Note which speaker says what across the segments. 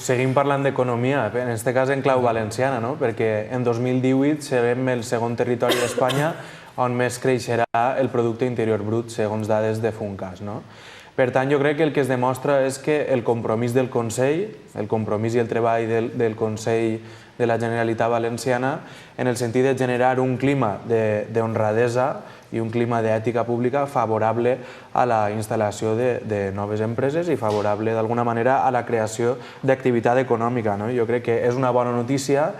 Speaker 1: seguim parlant d'economia, en aquest cas en clau valenciana, perquè en 2018 serem el segon territori d'Espanya on més creixerà el producte interior brut, segons dades de Funcas. Per tant, jo crec que el que es demostra és que el compromís del Consell, el compromís i el treball del Consell de la Generalitat Valenciana, en el sentit de generar un clima d'honradesa i un clima d'ètica pública favorable a la instal·lació de noves empreses i favorable d'alguna manera a la creació d'activitat econòmica. Jo crec que és una bona notícia.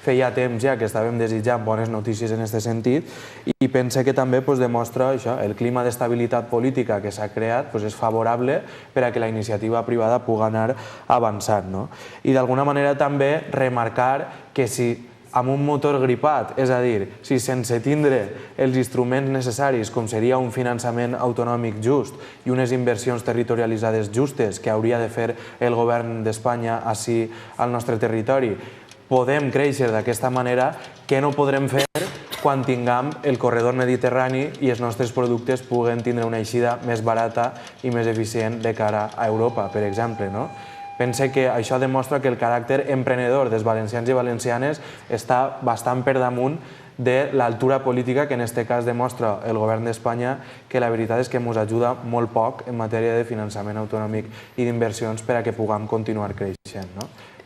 Speaker 1: Feia temps ja que estàvem desitjant bones notícies en aquest sentit i pense que també demostra això, el clima d'estabilitat política que s'ha creat és favorable per a que la iniciativa privada pugui anar avançant. I d'alguna manera també remarcar que si amb un motor gripat, és a dir, si sense tindre els instruments necessaris com seria un finançament autonòmic just i unes inversions territorialitzades justes que hauria de fer el govern d'Espanya ací al nostre territori, podem créixer d'aquesta manera, què no podrem fer quan tinguem el corredor mediterrani i els nostres productes puguen tindre una eixida més barata i més eficient de cara a Europa, per exemple. Pense que això demostra que el caràcter emprenedor dels valencians i valencianes està bastant per damunt de l'altura política que en aquest cas demostra el govern d'Espanya, que la veritat és que ens ajuda molt poc en matèria de finançament autonòmic i d'inversions per a que puguem continuar creixent.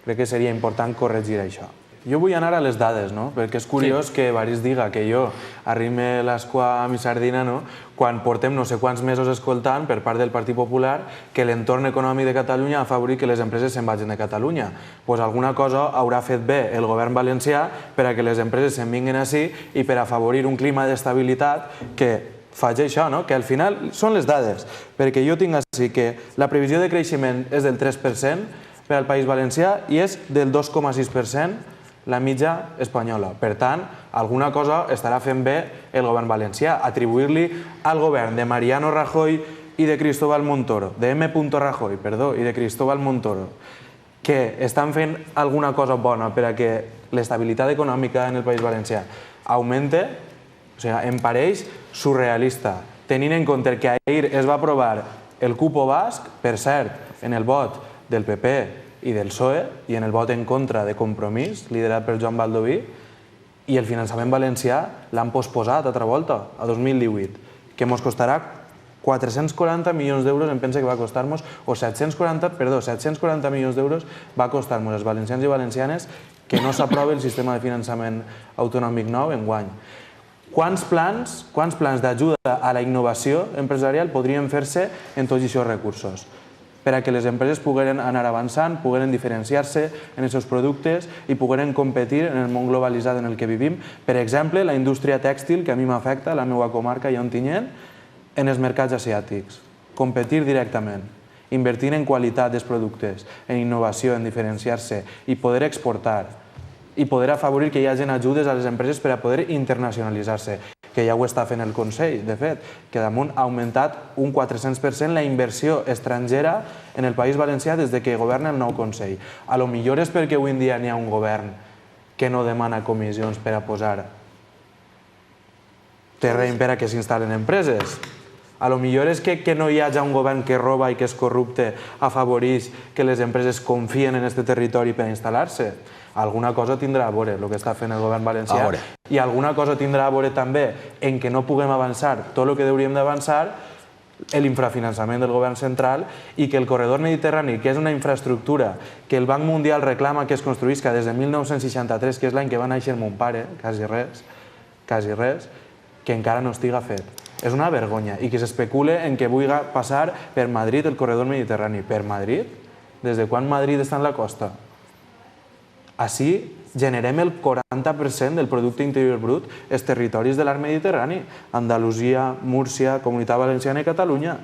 Speaker 1: Crec que seria important corregir això. Jo vull anar a les dades, perquè és curiós que Varís diga que jo arrime l'escua a mi sardina quan portem no sé quants mesos escoltant per part del Partit Popular que l'entorn econòmic de Catalunya ha afavorit que les empreses se'n vagin de Catalunya. Doncs alguna cosa haurà fet bé el govern valencià per a que les empreses se'n vinguin ací i per afavorir un clima d'estabilitat que faig això, que al final són les dades, perquè jo tinc així que la previsió de creixement és del 3% per al País Valencià i és del 2,6% la mitja espanyola. Per tant, alguna cosa estarà fent bé el govern valencià. Atribuir-li al govern de Mariano Rajoy i de Cristóbal Montoro, de M. Rajoy, perdó, i de Cristóbal Montoro, que estan fent alguna cosa bona per a que l'estabilitat econòmica en el País Valencià augmente, em pareix surrealista, tenint en compte que ahir es va aprovar el cupo basc, per cert, en el vot del PP i del PSOE i en el vot en contra de Compromís, liderat per Joan Baldoví, i el finançament valencià l'han posposat altra volta, a 2018, que ens costarà 440 milions d'euros, em pensa que va costar-nos, o 740 milions d'euros va costar-nos als valencians i valencianes que no s'aprovi el sistema de finançament autonòmic nou enguany. Quants plans d'ajuda a la innovació empresarial podrien fer-se en tots aquests recursos per a que les empreses pogueren anar avançant, pogueren diferenciar-se en els seus productes i pogueren competir en el món globalitzat en el que vivim? Per exemple, la indústria tèxtil, que a mi m'afecta, la meva comarca i Ontinyent, en els mercats asiàtics. Competir directament, invertir en qualitat dels productes, en innovació, en diferenciar-se i poder exportar i poder afavorir que hi hagi ajudes a les empreses per a poder internacionalitzar-se, que ja ho està fent el Consell, de fet, que damunt ha augmentat un 400% la inversió estrangera en el País Valencià des que governa el nou Consell. A lo millor és perquè avui en dia n'hi ha un govern que no demana comissions per a posar terreny per a que s'instal·len empreses. A lo millor és que no hi hagi un govern que roba i que és corrupte afavoreix que les empreses confien en aquest territori per instal·lar-se. Alguna cosa tindrà a veure el que està fent el govern valencià i alguna cosa tindrà a veure també en què no puguem avançar tot el que hauríem d'avançar, l'infrafinançament del govern central i que el corredor mediterrani, que és una infraestructura que el Banc Mundial reclama que es construïsca des de 1963, que és l'any que va néixer mon pare, quasi res, que encara no estiga fet. És una vergonya i que s'especule en que vulgui passar per Madrid el corredor mediterrani. Per Madrid? Des de quan Madrid està en la costa? Així generem el 40% del producte interior brut als territoris de l'arc mediterrani, Andalusia, Múrcia, Comunitat Valenciana i Catalunya.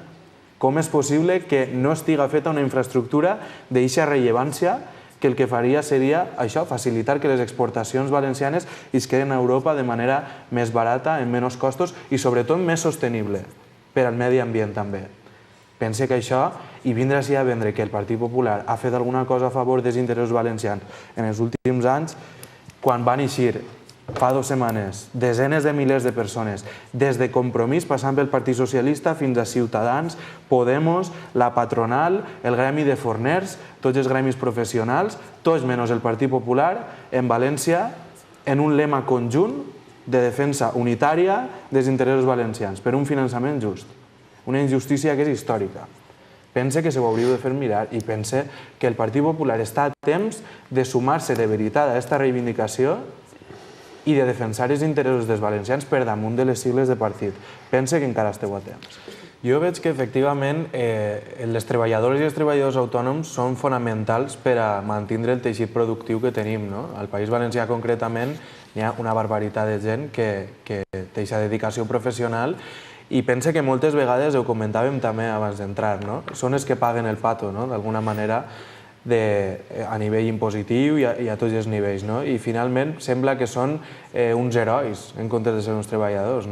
Speaker 1: Com és possible que no estiga feta una infraestructura d'eixa rellevància que el que faria seria això, facilitar que les exportacions valencianes isqueren a Europa de manera més barata, amb menys costos i sobretot més sostenible per al medi ambient també. Pense que això, i vindre així a vendre que el Partit Popular ha fet alguna cosa a favor dels interessos valencians en els últims anys, quan va néixer fa 2 setmanes, desenes de milers de persones, des de Compromís, passant pel Partit Socialista fins a Ciutadans, Podemos, la patronal, el gremi de forners, tots els gremis professionals, tots menys el Partit Popular, en València, en un lema conjunt de defensa unitària dels interessos valencians, per un finançament just. Una injustícia que és històrica. Pense que se ho hauríeu de fer mirar i pense que el Partit Popular està a temps de sumar-se de veritat a aquesta reivindicació i de defensar els interessos dels valencians per damunt de les sigles de partit. Pense que encara esteu a temps. Jo veig que, efectivament, les treballadores i els treballadors autònoms són fonamentals per a mantenir el teixit productiu que tenim. Al País Valencià, concretament, hi ha una barbaritat de gent que té aquesta dedicació professional i pense que moltes vegades, ho comentàvem també abans d'entrar, són els que paguen el pato, d'alguna manera, a nivell impositiu i a tots els nivells. I finalment sembla que són uns herois en comptes de ser uns treballadors.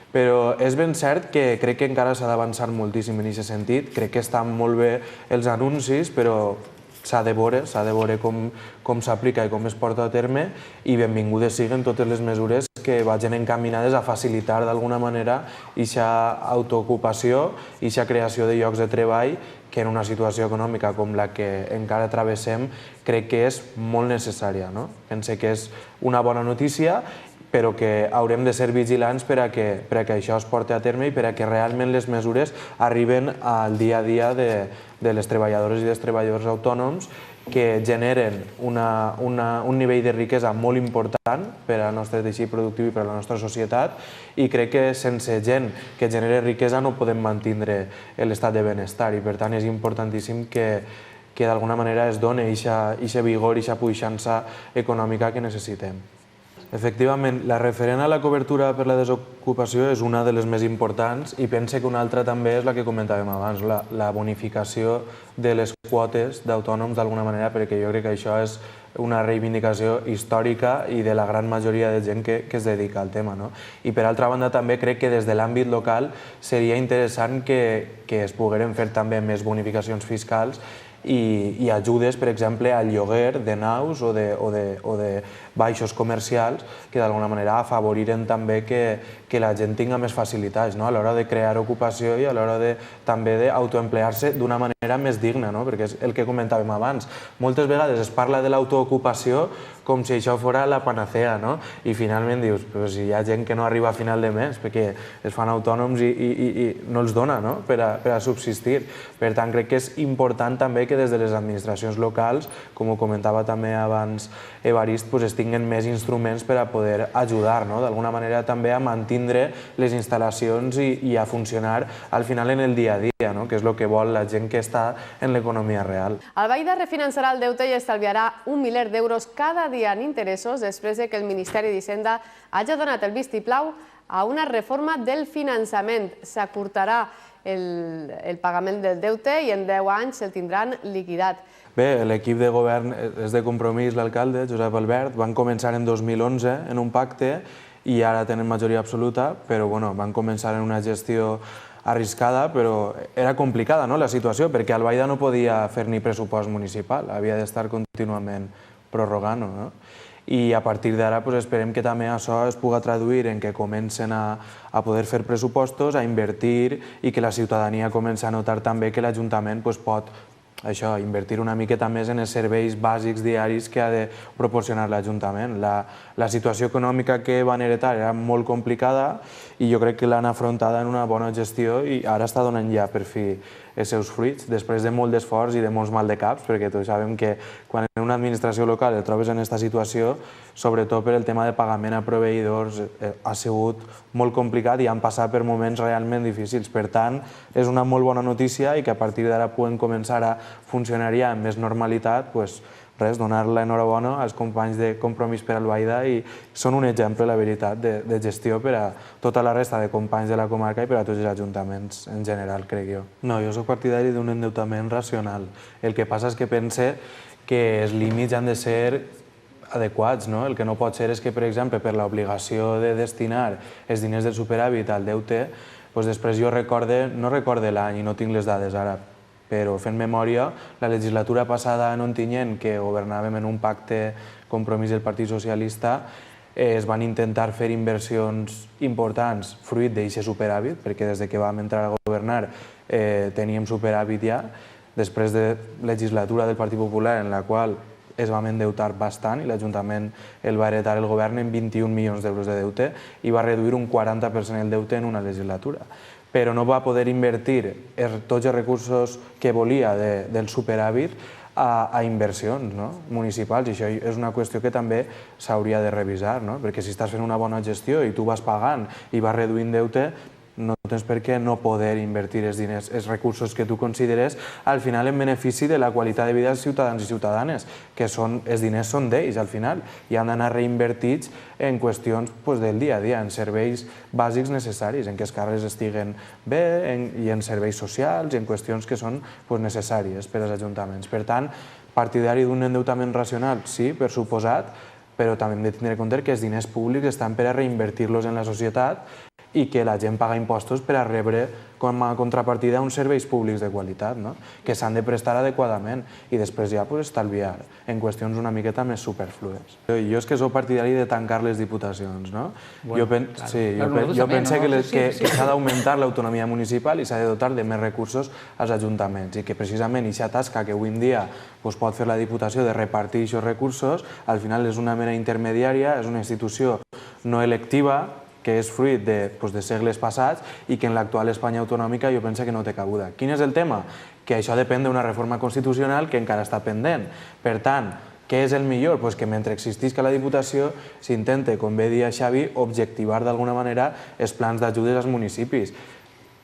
Speaker 1: Però és ben cert que crec que encara s'ha d'avançar moltíssim en aquest sentit. Crec que estan molt bé els anuncis, però s'ha de veure com s'aplica i com es porta a terme i benvingudes siguen totes les mesures que vagin encaminades a facilitar d'alguna manera aquesta autoocupació i aquesta creació de llocs de treball que en una situació econòmica com la que encara travessem crec que és molt necessària. Pense que és una bona notícia, però que haurem de ser vigilants per a que això es porti a terme i per a que realment les mesures arriben al dia a dia de les treballadores i dels treballadors autònoms que generen un nivell de riquesa molt important per al nostre teixit productiu i per a la nostra societat i crec que sense gent que genera riquesa no podem mantenir l'estat de benestar i per tant és importantíssim que d'alguna manera es doni aquest vigor i aquesta puixança econòmica que necessitem. Efectivament, la referent a la cobertura per la desocupació és una de les més importants i pense que una altra també és la que comentàvem abans, la bonificació de les quotes d'autònoms d'alguna manera, perquè jo crec que això és una reivindicació històrica i de la gran majoria de gent que es dedica al tema. I per altra banda també crec que des de l'àmbit local seria interessant que es pogueren fer també més bonificacions fiscals i ajudes, per exemple, al lloguer de naus o de baixos comercials que d'alguna manera afavoriren també que la gent tinga més facilitats a l'hora de crear ocupació i a l'hora també d'autoemplear-se d'una manera més digna, perquè és el que comentàvem abans. Moltes vegades es parla de l'autoocupació com si això fos la panacea i finalment dius, però si hi ha gent que no arriba a final de mes perquè es fan autònoms i no els dona per a subsistir. Per tant, crec que és important també que des de les administracions locals, com ho comentava també abans Evarist, es tinguen més instruments per a poder ajudar d'alguna manera també a mantenir les instal·lacions i a funcionar al final en el dia a dia, que és el que vol la gent que està en l'economia real.
Speaker 2: Albaida refinançarà el deute i estalviarà 1 miler d'euros cada dia en interessos després que el Ministeri d'Hisenda hagi donat el vistiplau a una reforma del finançament. S'acurtarà el pagament del deute i en 10 anys el tindran liquidat.
Speaker 1: Bé, l'equip de govern és de Compromís, l'alcalde, Josep Albert, van començar en 2011 en un pacte i ara tenen majoria absoluta, però van començar en una gestió arriscada, però era complicada la situació, perquè Albaida no podia fer ni pressupost municipal, havia d'estar contínuament prorrogant-ho. I a partir d'ara esperem que també això es pugui traduir en que comencen a poder fer pressupostos, a invertir i que la ciutadania comenci a notar també que l'Ajuntament pot invertir una miqueta més en els serveis bàsics diaris que ha de proporcionar l'Ajuntament. La situació econòmica que van heretar era molt complicada i jo crec que l'han afrontada en una bona gestió i ara està donant ja per fi els seus fruits, després de molt d'esforç i de molts maldecaps, perquè tots sabem que quan en una administració local et trobes en aquesta situació, sobretot per el tema de pagament a proveïdors, ha sigut molt complicat i han passat per moments realment difícils. Per tant, és una molt bona notícia i que a partir d'ara puguem començar a funcionar ja amb més normalitat, res, donar l'enhorabona als companys de Compromís per Albaida i són un exemple, la veritat, de gestió per a tota la resta de companys de la comarca i per a tots els ajuntaments en general, crec jo. No, jo soc partidari d'un endeutament racional. El que passa és que pense que els límits han de ser adequats. El que no pot ser és que, per exemple, per l'obligació de destinar els diners del superàvit al deute, després jo no recorde l'any i no tinc les dades ara, però fent memòria, la legislatura passada en Ontinyent, que governàvem en un pacte Compromís del Partit Socialista, es van intentar fer inversions importants fruit d'aquest superàvit, perquè des que vam entrar a governar teníem superàvit ja, després de legislatura del Partit Popular en la qual es vam endeutar bastant i l'Ajuntament el va heretar el govern en 21 milions d'euros de deute i va reduir un 40% el deute en una legislatura. Però no va poder invertir tots els recursos que volia del superàvit a inversions municipals, i això és una qüestió que també s'hauria de revisar, perquè si estàs fent una bona gestió i tu vas pagant i vas reduint deute, no tens per què no poder invertir els diners, els recursos que tu consideres al final en benefici de la qualitat de vida dels ciutadans i ciutadanes, que els diners són d'ells al final i han d'anar reinvertits en qüestions del dia a dia, en serveis bàsics necessaris, en què els carrers estiguen bé i en serveis socials i en qüestions que són necessàries per als ajuntaments. Per tant, partidari d'un endeutament racional, sí, per suposat, però també hem de tenir en compte que els diners públics estan per a reinvertir-los en la societat i que la gent paga impostos per a rebre com a contrapartida uns serveis públics de qualitat, que s'han de prestar adequadament i després ja estalviar en qüestions una miqueta més superflues. Jo és que sóc partidari de tancar les diputacions. Jo penso que s'ha d'augmentar l'autonomia municipal i s'ha de dotar de més recursos als ajuntaments i que precisament aquesta tasca que avui en dia pot fer la Diputació de repartir aquests recursos, al final és una mera intermediària, és una institució no electiva que és fruit de segles passats i que en l'actual Espanya autonòmica jo penso que no té cabuda. Quin és el tema? Que això depèn d'una reforma constitucional que encara està pendent. Per tant, què és el millor? Que mentre existisca la Diputació s'intente, com bé dia Xavi, objectivar d'alguna manera els plans d'ajudes als municipis.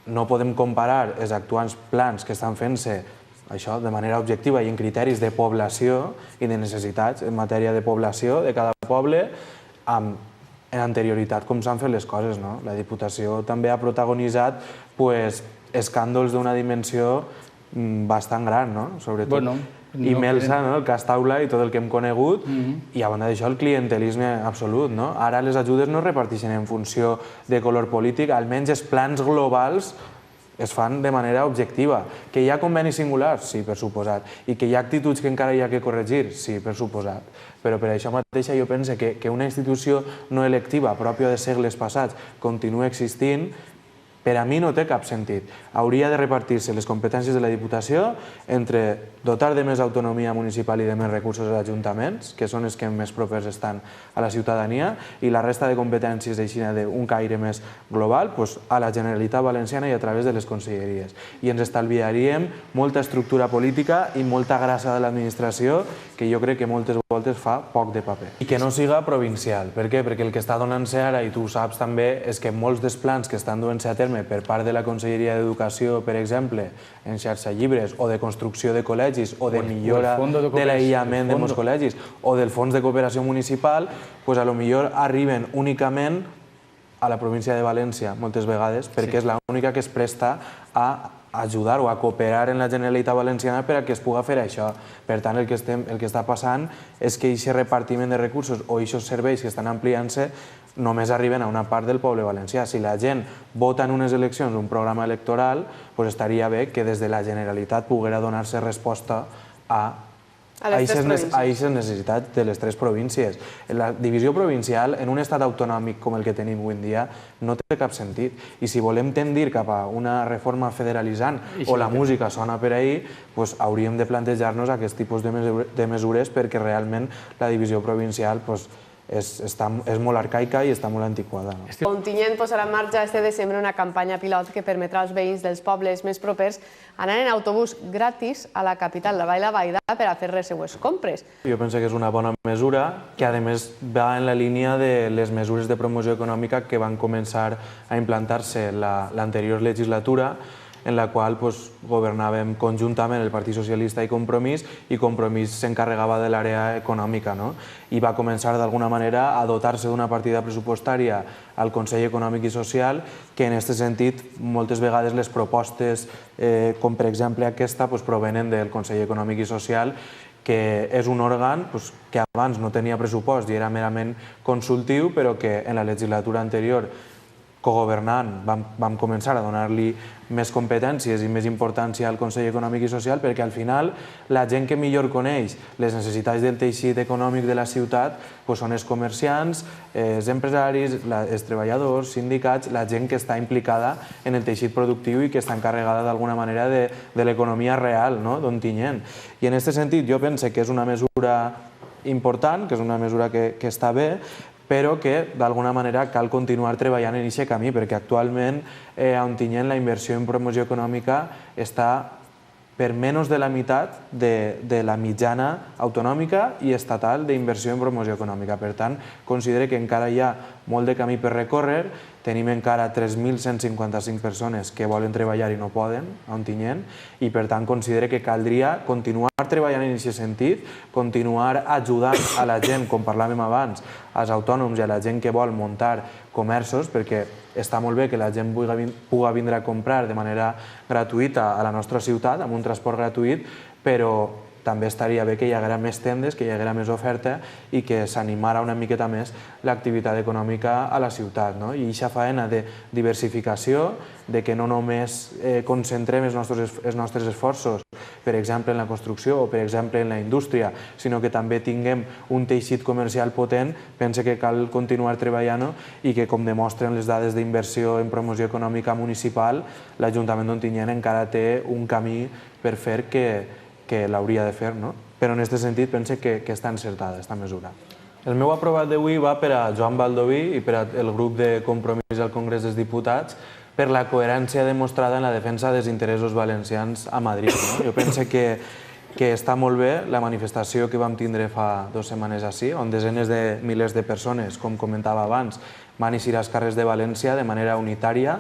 Speaker 1: No podem comparar els actuals plans que estan fent-se això de manera objectiva i en criteris de població i de necessitats en matèria de població de cada poble amb en anterioritat com s'han fet les coses. La Diputació també ha protagonitzat escàndols d'una dimensió bastant gran, sobretot Imelsa, el cas Taula i tot el que hem conegut, i a banda d'això el clientelisme absolut. Ara les ajudes no es reparteixen en funció de color polític, almenys els plans globals es fan de manera objectiva. Que hi ha convenis singulars? Sí, per suposat. I que hi ha actituds que encara hi ha que corregir? Sí, per suposat. Però per això mateixa jo penso que una institució no electiva pròpia de segles passats continua existint, per a mi no té cap sentit. Hauria de repartir-se les competències de la Diputació entre dotar de més autonomia municipal i de més recursos als ajuntaments, que són els que més propers estan a la ciutadania, i la resta de competències d'un caire més global a la Generalitat Valenciana i a través de les conselleries. I ens estalviaríem molta estructura política i molta grassa de l'administració que jo crec que moltes voltes fa poc de paper. I que no siga provincial. Per què? Perquè el que està donant-se ara, i tu ho saps també, és que molts dels plans que estan duent-se a terme per part de la Conselleria d'Educació, per exemple, en xarxa llibres, o de construcció de col·legis, o de millora de l'aïllament de molts col·legis, o del fons de cooperació municipal, potser arriben únicament a la província de València, moltes vegades, perquè és l'única que es presta a ajudar o a cooperar en la Generalitat Valenciana per a que es pugui fer això. Per tant, el que està passant és que aquest repartiment de recursos o aquests serveis que estan ampliant-se només arriben a una part del poble valencià. Si la gent vota en unes eleccions un programa electoral, estaria bé que des de la Generalitat poguera donar-se resposta a aquestes necessitats de les tres províncies. La divisió provincial en un estat autonòmic com el que tenim avui en dia no té cap sentit. I si volem tendir cap a una reforma federalitzant o la música sona per ahir, hauríem de plantejar-nos aquest tipus de mesures perquè realment la divisió provincial és molt arcaica i està molt antiquada.
Speaker 2: Ontinyent posarà en marxa este desembre una campanya pilot que permetrà als veïns dels pobles més propers anar en autobús gratis a la capital, la Vall de Baida, per a fer les seues compres.
Speaker 1: Jo penso que és una bona mesura que, a més, va en la línia de les mesures de promoció econòmica que van començar a implantar-se l'anterior legislatura, en la qual governàvem conjuntament el Partit Socialista i Compromís s'encarregava de l'àrea econòmica i va començar d'alguna manera a dotar-se d'una partida pressupostària al Consell Econòmic i Social que en aquest sentit moltes vegades les propostes com per exemple aquesta provenen del Consell Econòmic i Social, que és un òrgan que abans no tenia pressupost i era merament consultiu, però que en la legislatura anterior cogovernant vam començar a donar-li més competències i més importància al Consell Econòmic i Social, perquè al final la gent que millor coneix les necessitats del teixit econòmic de la ciutat són els comerciants, els empresaris, els treballadors, sindicats, la gent que està implicada en el teixit productiu i que està encarregada d'alguna manera de l'economia real d'Ontinyent. I en aquest sentit jo penso que és una mesura important, que és una mesura que està bé, però que d'alguna manera cal continuar treballant en aquest camí, perquè actualment a Ontinyent la inversió en promoció econòmica està per menys de la meitat de la mitjana autonòmica i estatal d'inversió en promoció econòmica. Per tant, considero que encara hi ha molt de camí per recórrer. Tenim encara 3.155 persones que volen treballar i no poden a Ontinyent i, per tant, considero que caldria continuar treballant en aquest sentit, continuar ajudant a la gent, com parlàvem abans, als autònoms i a la gent que vol muntar comerços, perquè està molt bé que la gent pugui vindre a comprar de manera gratuïta a la nostra ciutat, amb un transport gratuït, però també estaria bé que hi haguera més tendes, que hi haguera més oferta i que s'animara una miqueta més l'activitat econòmica a la ciutat. I aquesta faena de diversificació, de que no només concentrem els nostres esforços, per exemple, en la construcció o, per exemple, en la indústria, sinó que també tinguem un teixit comercial potent, pense que cal continuar treballant i que, com demostren les dades d'inversió en promoció econòmica municipal, l'Ajuntament d'Ontinyent encara té un camí per fer que l'hauria de fer, però en aquest sentit pense que està encertada aquesta mesura. El meu aprovat d'avui va per a Joan Baldoví i per al grup de Compromís al Congrés dels Diputats per la coherència demostrada en la defensa dels interessos valencians a Madrid. Jo penso que està molt bé la manifestació que vam tindre fa 2 setmanes així, on desenes de milers de persones, com comentava abans, van eixir als carrers de València de manera unitària,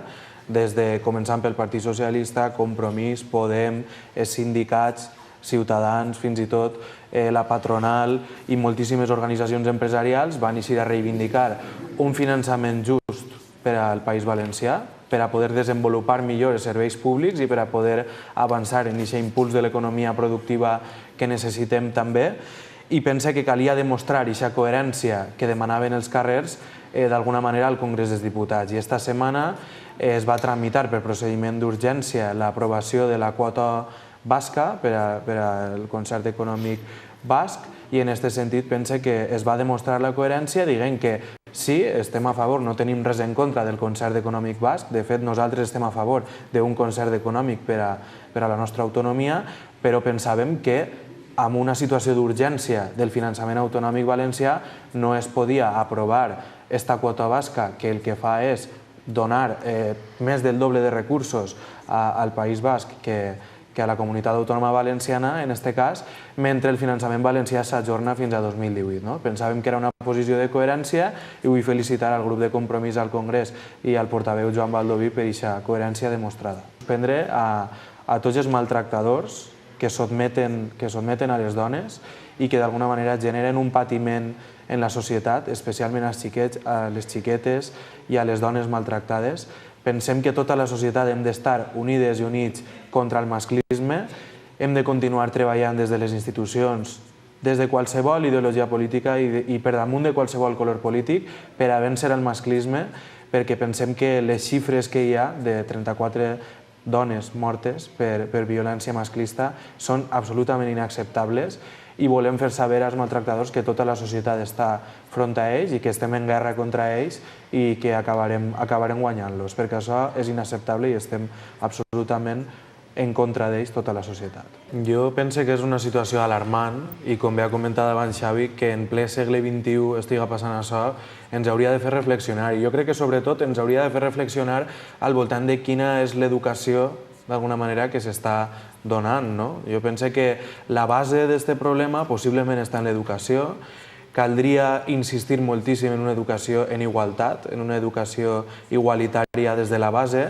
Speaker 1: començant pel Partit Socialista, Compromís, Podem, els sindicats, Ciutadans, fins i tot la patronal i moltíssimes organitzacions empresarials van eixir a reivindicar un finançament just per al País Valencià, per a poder desenvolupar millor els serveis públics i per a poder avançar en aquest impuls de l'economia productiva que necessitem també. I pense que calia demostrar aquesta coherència que demanaven els carrers d'alguna manera al Congrés dels Diputats. I esta setmana es va tramitar per procediment d'urgència l'aprovació de la quota basca per al concert econòmic basc i en aquest sentit pense que es va demostrar la coherència dient que sí, estem a favor, no tenim res en contra del concert econòmic basc, de fet nosaltres estem a favor d'un concert econòmic per a la nostra autonomia, però pensàvem que amb una situació d'urgència del finançament autonòmic valencià no es podia aprovar esta quota basca que el que fa és donar més del doble de recursos al País Basc que a la comunitat autònoma valenciana, en aquest cas, mentre el finançament valencià s'ajorna fins a 2018. Pensàvem que era una posició de coherència i vull felicitar al grup de Compromís al Congrés i al portaveu Joan Baldoví per aquesta coherència demostrada. Prendre a tots els maltractadors que sotmeten a les dones i que d'alguna manera generen un patiment en la societat, especialment als xiquets, a les xiquetes i a les dones maltractades. Pensem que tota la societat hem d'estar unides i units contra el masclisme, hem de continuar treballant des de les institucions, des de qualsevol ideologia política i per damunt de qualsevol color polític per a vèncer el masclisme, perquè pensem que les xifres que hi ha de 34 dones mortes per violència masclista són absolutament inacceptables i volem fer saber als maltractadors que tota la societat està front a ells i que estem en guerra contra ells i que acabarem guanyant-los, perquè això és inacceptable i estem absolutament en contra d'ells tota la societat. Jo penso que és una situació alarmant i, com bé ha comentat abans Xavi, que en ple segle XXI estigui passant això ens hauria de fer reflexionar. I jo crec que sobretot ens hauria de fer reflexionar al voltant de quina és l'educació d'alguna manera que s'està donant. Jo penso que la base d'aquest problema possiblement està en l'educació. Caldria insistir moltíssim en una educació en igualtat, en una educació igualitària des de la base.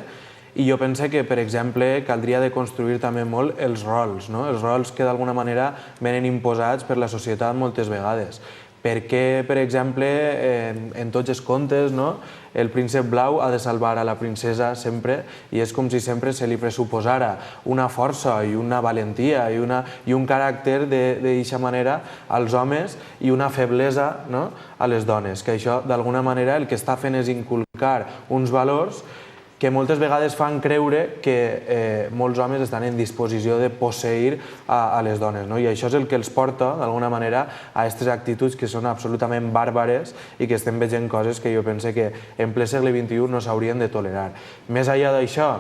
Speaker 1: I jo penso que, per exemple, caldria de construir també molt els rols que d'alguna manera venen imposats per la societat moltes vegades. Per què, per exemple, en tots els contes, el príncep blau ha de salvar a la princesa sempre i és com si sempre se li pressuposara una força i una valentia i un caràcter d'aquesta manera als homes i una feblesa a les dones, que això d'alguna manera el que està fent és inculcar uns valors que moltes vegades fan creure que molts homes estan en disposició de posseir a les dones. I això és el que els porta, d'alguna manera, a aquestes actituds que són absolutament bàrbares i que estem veient coses que jo pense que en ple segle XXI no s'haurien de tolerar. Més enllà d'això,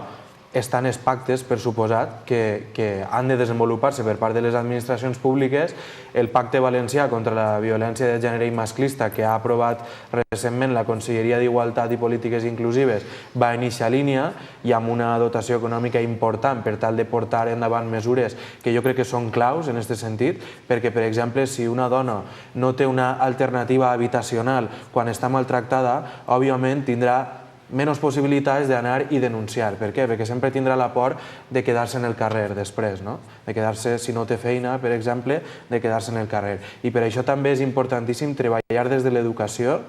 Speaker 1: estan els pactes, per suposat, que han de desenvolupar-se per part de les administracions públiques. El Pacte Valencià contra la violència de gènere i masclista, que ha aprovat recentment la Conselleria d'Igualtat i Polítiques Inclusives, va en eixa línia i amb una dotació econòmica important per tal de portar endavant mesures que jo crec que són claus en aquest sentit, perquè, per exemple, si una dona no té una alternativa habitacional quan està maltractada, òbviament tindrà menys possibilitats d'anar i denunciar. Per què? Perquè sempre tindrà la por de quedar-se en el carrer després, de quedar-se, si no té feina, per exemple, de quedar-se en el carrer. I per això també és importantíssim treballar des de l'educació,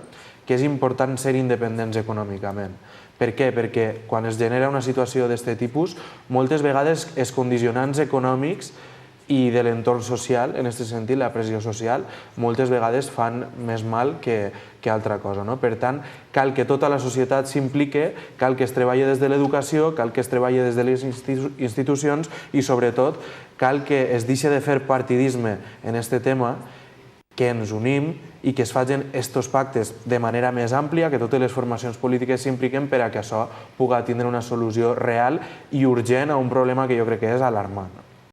Speaker 1: que és important ser independents econòmicament. Per què? Perquè quan es genera una situació d'aquest tipus, moltes vegades els condicionants econòmics i de l'entorn social, en aquest sentit, la pressió social, moltes vegades fan més mal que altra cosa. Per tant, cal que tota la societat s'implique, cal que es treballi des de l'educació, cal que es treballi des de les institucions i, sobretot, cal que es deixi de fer partidisme en aquest tema, que ens unim i que es facin aquests pactes de manera més àmplia, que totes les formacions polítiques s'impliquen per a que això pugui tindre una solució real i urgent a un problema que jo crec que és alarmant.